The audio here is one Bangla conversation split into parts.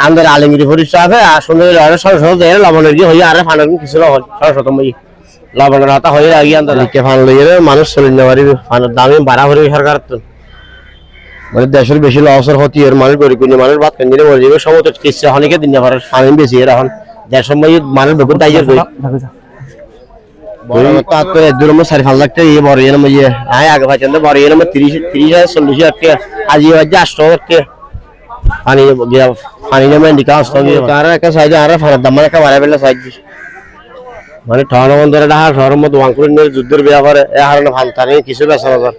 আমাদের আলমগীর পরিচয় আছে আর সুন্দর সরস্বত লবণের গিয়ে হয়ে আর ফানের কিছু সরস্বত লবণের হাতা হয়ে আগিয়ে আনতে ফান লইয়ে মানুষ চলে নিতে পারবি ফানের দামে বাড়া হয়ে সরকার তো মানে দেশের বেশি লসের হতি এর মানুষ গরিব গুণী মানুষ ভাত কেন্দ্রে মরে যাবে সমস্ত কিসে অনেকে দিন পারে ফানি বেশি এর এখন দেশের সময় মানুষ বেগুন তাইজের কই বড় তো আর তো এদুর মে 4-5 লাখ টাকা এই বড় এর মে আয় আগে ভাচন্দ বড় এর মে 30-40 টাকা আজি বাজে 800 টাকা পানি গিয়া পানি নেমে নিকাশ হবে কার একটা সাইজ আর ফার দাম একটা বাড়াই বেলা সাইজ মানে ঠানো বন্ধরে ডাহা শহরের মধ্যে ওয়াংকুরের যুদ্ধের ব্যাপারে এ হারনে ফালতানি কিছু বেচা বাজার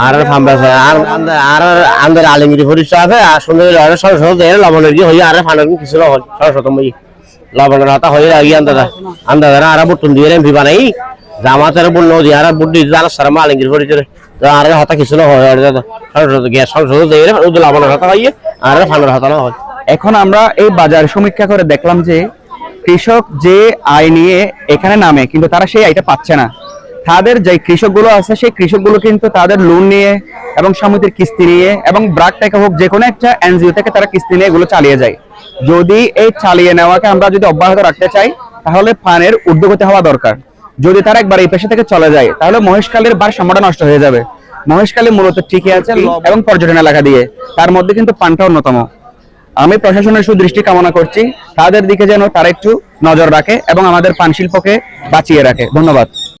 আর ফার্ম বেচা আর আমাদের আলমগীর পরিচয় আছে আর সুন্দর সরস্বত লবণের গিয়ে হয়ে আর ফানের কিছু সরস্বত লবণের হাতা হয়ে আগিয়ে আন্দাজা আর বুটুন দিয়ে এমপি বানাই জামাতের বলল দিয়ে আর বুট দিয়ে আর সারা আলমগীর পরিচয় তো আর হাতা কিছু হয় সরস্বত গ্যাস সরস্বত লবণের হাতা হইয়ে আর ফানের হাতা না হয়। এখন আমরা এই বাজার সমীক্ষা করে দেখলাম যে কৃষক যে আয় নিয়ে এখানে নামে কিন্তু তারা সেই আয়টা পাচ্ছে না। তাদের যে কৃষকগুলো আছে সেই কৃষকগুলো কিন্তু তাদের লোন নিয়ে এবং সমিতির কিস্তি নিয়ে এবং ব্রাক টাকা হোক যে কোনো একটা এনজিও থেকে তারা কিস্তি নিয়ে এগুলো চালিয়ে যায়। যদি এই চালিয়ে নেওয়াকে আমরা যদি অব্যাহত রাখতে চাই তাহলে ফানের উদ্যোগতি হওয়া দরকার। যদি তারা একবার এই পেশা থেকে চলে যায় তাহলে মহেশখালীর ভারসাম্যটা নষ্ট হয়ে যাবে। মহেশখালী মূলত টিকে আছে এবং পর্যটন এলাকা দিয়ে, তার মধ্যে কিন্তু পানটা অন্যতম। আমি প্রশাসনের সুদৃষ্টি কামনা করছি তাদের দিকে যেন তারা একটু নজর রাখে এবং আমাদের পান শিল্পকে বাঁচিয়ে রাখে। ধন্যবাদ।